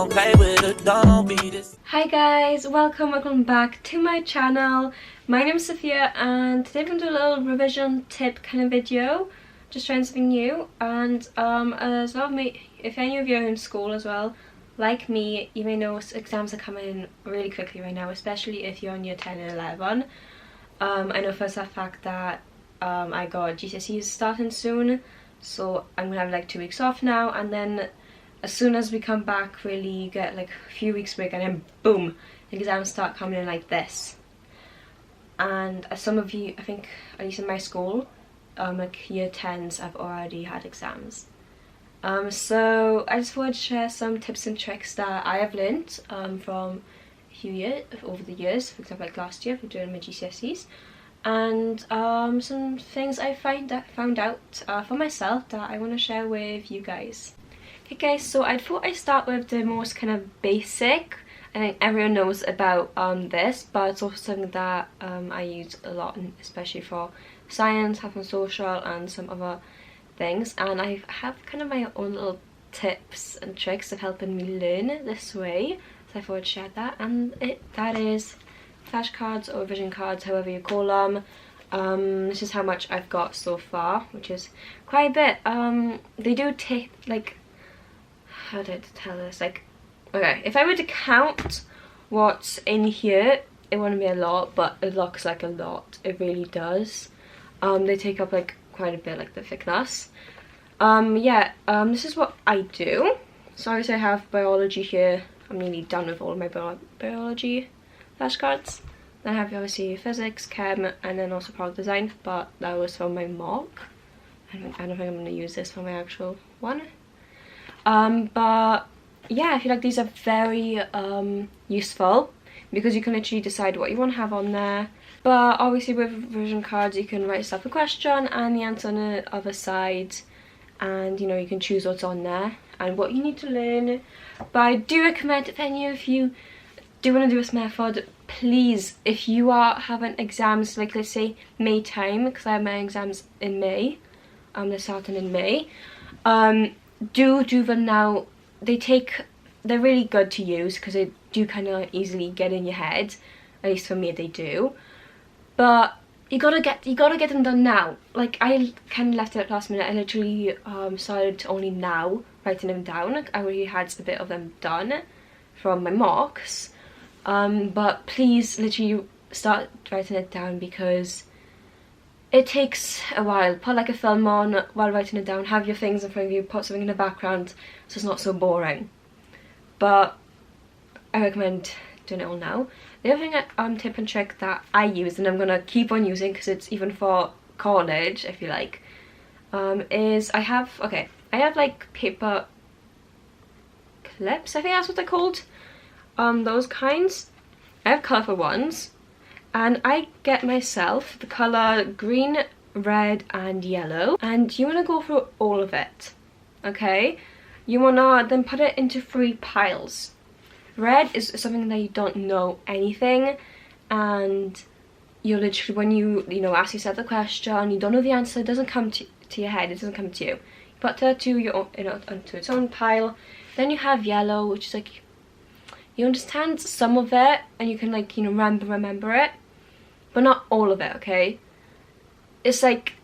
don't play with it, don't be this. Hi guys, welcome back to my channel. My name is Sophia and today I'm going to do a little revision tip kind of video. Just trying something new, and as well, if any of you are in school as well, like me, you may know exams are coming really quickly right now, especially if you're on year 10 and 11. I know for a fact that I got GCSEs starting soon, so I'm gonna have like 2 weeks off now, and then as soon as we come back, really get like a few weeks break, and then boom, the exams start coming in like this. And as some of you, I think at least in my school, like year 10s, I've already had exams. So I just wanted to share some tips and tricks that I have learned from a few years, over the years, for example like last year for doing my GCSEs, and some things I found out for myself that I want to share with you guys. Okay guys, so I thought I'd start with the most kind of basic. I think everyone knows about this, but it's also something that I use a lot, especially for science, health and social, and some other things. And I have kind of my own little tips and tricks of helping me learn this way, so I thought I'd share that. And that is flashcards or revision cards, however you call them. This is how much I've got so far, which is quite a bit. They do take, like, how did I tell this? Like, okay, if I were to count what's in here, it wouldn't be a lot, but it looks like a lot. It really does. They take up like quite a bit, like the thickness. This is what I do. So obviously I have biology here. I'm nearly done with all of my biology flashcards. Then I have obviously physics, chem, and then also product design, but that was for my mock. I don't think I'm going to use this for my actual one. But yeah, I feel like these are very useful because you can literally decide what you want to have on there. But obviously with revision cards you can write yourself a question and the answer on the other side, and you know, you can choose what's on there and what you need to learn. But I do recommend, if any of you do want to do this method, please, if you are having exams, like let's say May time, because I have my exams in May, they're starting in May, do them now. They're really good to use because they do kind of easily get in your head. At least for me, they do. But you gotta get them done now. Like, I kind of left it at last minute. I literally started only now writing them down. Like, I already had a bit of them done from my mocks. But please, literally start writing it down because it takes a while. Put like a film on while writing it down. Have your things in front of you. Put something in the background so it's not so boring. But I recommend doing it all now. The other thing, tip and trick that I use, and I'm gonna keep on using because it's even for college, I feel like, is I have like paper clips. I think that's what they're called. Those kinds. I have colourful ones, and I get myself the colour green, red, and yellow. And you wanna go through all of it, okay? You wanna then put it into 3 piles. Red is something that you don't know anything, and you're literally, when you ask yourself the question, you don't know the answer, it doesn't come to your head, it doesn't come to you. You put that to your own, onto its own pile. Then you have yellow, which is like, you understand some of it, and you can like, remember it, but not all of it, okay? It's like,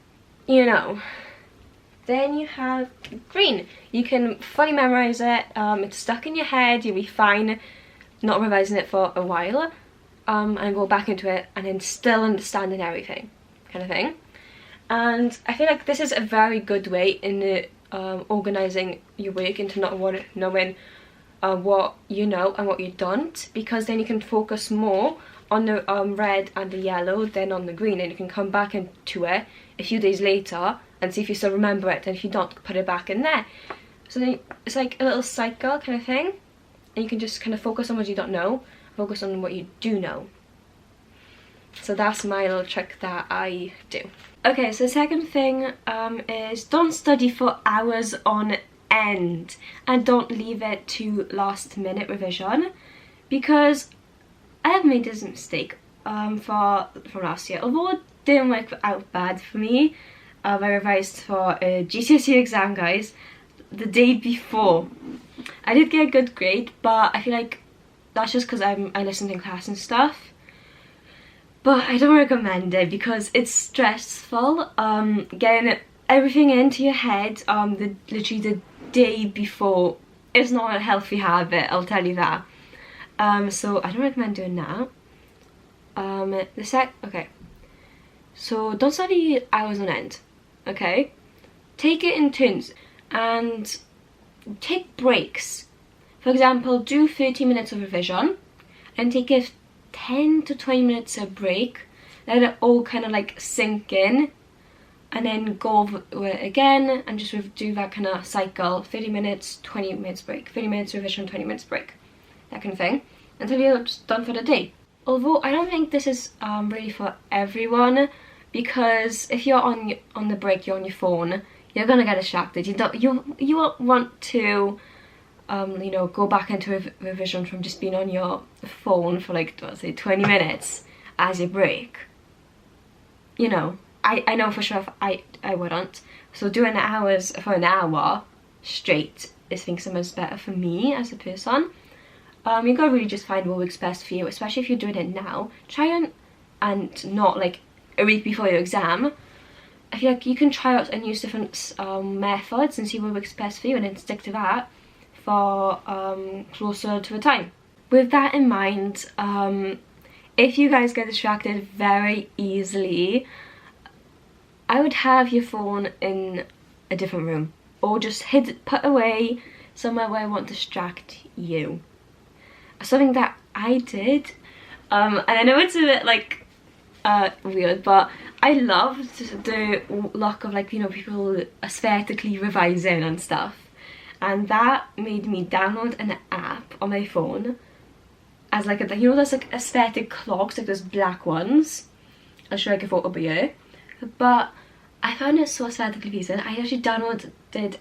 Then you have green. You can fully memorize it. It's stuck in your head. You'll be fine not revising it for a while, and go back into it and then still understanding everything, kind of thing. And I feel like this is a very good way in organizing your work into not knowing what you know and what you don't, because then you can focus more on the red and the yellow than on the green, and you can come back into it a few days later and see if you still remember it, and if you don't, put it back in there. So then it's like a little cycle kind of thing, and you can just kind of focus on what you don't know, focus on what you do know. So that's my little trick that I do. Okay, so the second thing is don't study for hours on end, and don't leave it to last minute revision, because I have made this mistake from last year. Although it didn't work out bad for me, I revised for a GCSE exam, guys, the day before I did get a good grade, but I feel like that's just because I listen in class and stuff. But I don't recommend it because it's stressful, getting everything into your head literally the day before. It's not a healthy habit, I'll tell you that. So I don't recommend doing that. Okay, so don't study hours on end, okay? Take it in turns and take breaks. For example, do 30 minutes of revision and take a 10 to 20 minutes of break. Let it all kind of like sink in, and then go over it again and just do that kind of cycle. 30 minutes, 20 minutes break, 30 minutes revision, 20 minutes break, that kind of thing, until you're just done for the day. Although I don't think this is really for everyone, because if you're on the break, you're on your phone, you're gonna get distracted. You won't want to you know, go back into revision from just being on your phone for like, let's say 20 minutes as your break. You know, I know for sure I wouldn't. So doing hours for an hour straight is think sometimes better for me as a person. You gotta really just find what works best for you, especially if you're doing it now. Try and not like a week before your exam. I feel like you can try out and use different methods and see what works best for you, and then stick to that for closer to the time. With that in mind, if you guys get distracted very easily, I would have your phone in a different room, or just put away somewhere where it won't distract you. Something that I did, and I know it's a bit like weird, but I loved the look of, like, you know, people aesthetically revising and stuff, and that made me download an app on my phone as like a, you know, there's like aesthetic clocks, like those black ones. I'll show you like a photo of you, but I found it so aesthetically pleasing. I actually downloaded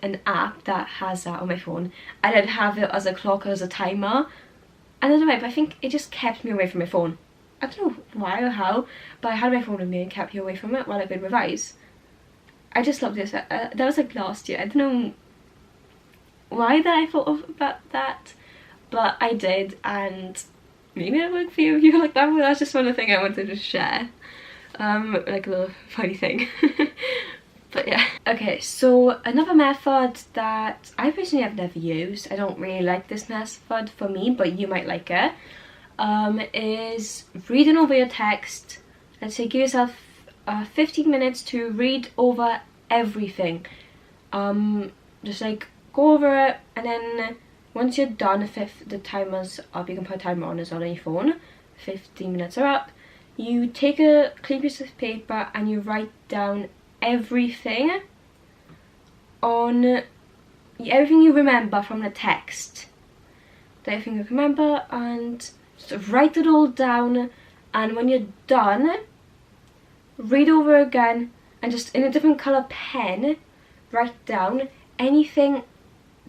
an app that has that on my phone, and I'd have it as a clock or as a timer. I don't know why, but I think it just kept me away from my phone. I don't know why or how, but I had my phone with me and kept me away from it while I could revise. I just loved this. That was like last year. I don't know why that I thought about that, but I did, and maybe it worked for you if you like that, but that's just one of the things I wanted to share. Like a little funny thing. But yeah. Okay, so another method that I personally have never used, I don't really like this method for me, but you might like it, is reading over your text. Let's say give yourself 15 minutes to read over everything. Just like go over it, and then once you're done, the timer's up, you can put a timer on as well on your phone. 15 minutes are up. You take a clean piece of paper and you write down everything you remember from the text. Everything you remember, and just write it all down, and when you're done, read over again, and just in a different colour pen write down anything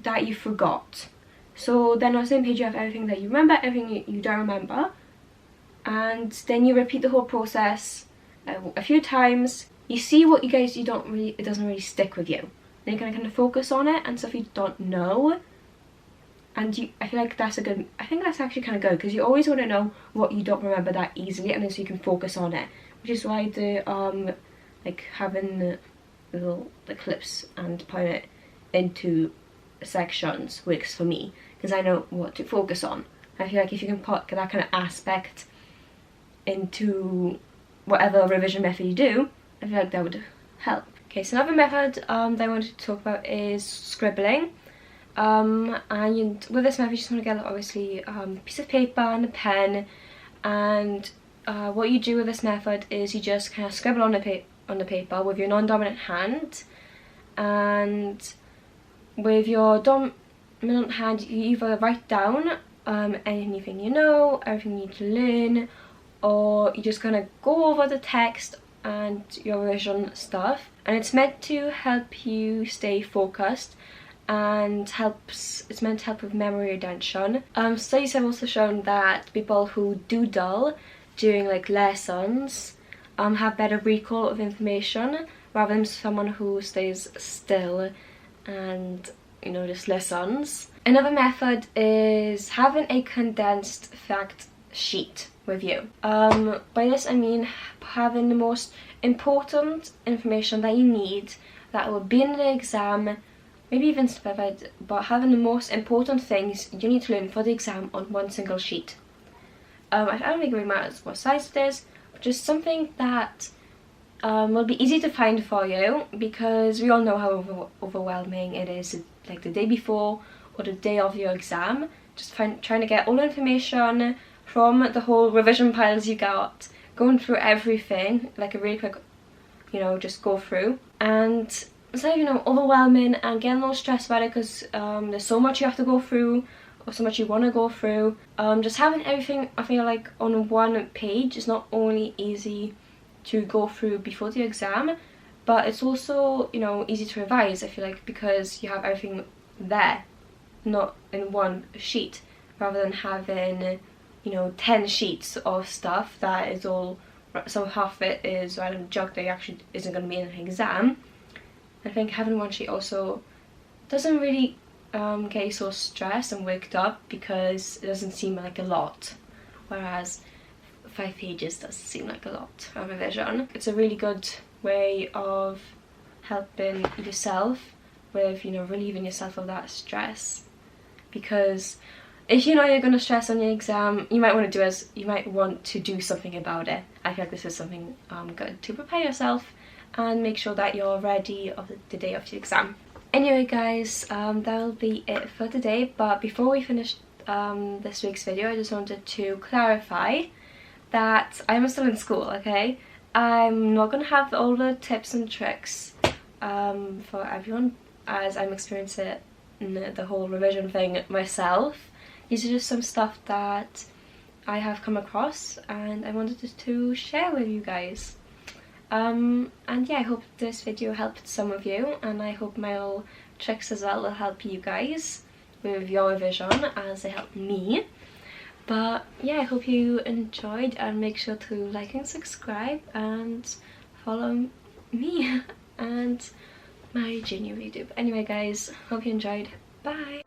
that you forgot. So then on the same page you have everything that you remember, everything you don't remember, and then you repeat the whole process a few times. You see what it doesn't really stick with you. Then you're gonna kind of focus on it and stuff you don't know. And I feel like I think that's actually kind of good, because you always want to know what you don't remember that easily, and then so you can focus on it. Which is why the like having the little clips and putting it into sections works for me, because I know what to focus on. I feel like if you can put that kind of aspect into whatever revision method you do, I feel like that would help. Okay, so another method that I wanted to talk about is scribbling. And with this method you just want to get obviously a piece of paper and a pen, and what you do with this method is you just kind of scribble on the paper with your non-dominant hand, and with your dominant hand you either write down anything you know, everything you need to learn, or you're just gonna go over the text and your revision stuff, and it's meant to help you stay focused, and it's meant to help with memory retention. Studies have also shown that people who doodle during like lessons have better recall of information rather than someone who stays still and you know, just lessons. Another method is having a condensed fact sheet with you. By this I mean having the most important information that you need that will be in the exam, maybe even specified, but having the most important things you need to learn for the exam on one single sheet. I don't think it really matters what size it is, but just something that will be easy to find for you, because we all know how overwhelming it is, like the day before or the day of your exam, just trying to get all the information from the whole revision piles you got, going through everything, like a really quick, you know, just go through. And instead of, you know, overwhelming and getting all stressed about it because there's so much you have to go through or so much you want to go through, just having everything, I feel like, on one page is not only easy to go through before the exam, but it's also, you know, easy to revise, I feel like, because you have everything there, not in one sheet, rather than having, you know, 10 sheets of stuff that is all, so half of it is random junk that actually isn't going to be in an exam. I think having one sheet also doesn't really get you so stressed and worked up, because it doesn't seem like a lot, whereas 5 pages does seem like a lot of revision. It's a really good way of helping yourself with, you know, relieving yourself of that stress, because if you know you're going to stress on your exam, you might want to do something about it. I feel like this is something good to prepare yourself and make sure that you're ready of the day of your exam. Anyway guys, that will be it for today, but before we finish this week's video, I just wanted to clarify that I'm still in school, okay? I'm not going to have all the tips and tricks for everyone, as I'm experiencing the whole revision thing myself. These are just some stuff that I have come across and I wanted to share with you guys. And yeah, I hope this video helped some of you, and I hope my little tricks as well will help you guys with your revision as they helped me. But yeah, I hope you enjoyed, and make sure to like and subscribe and follow me and my junior YouTube. Anyway guys, hope you enjoyed. Bye!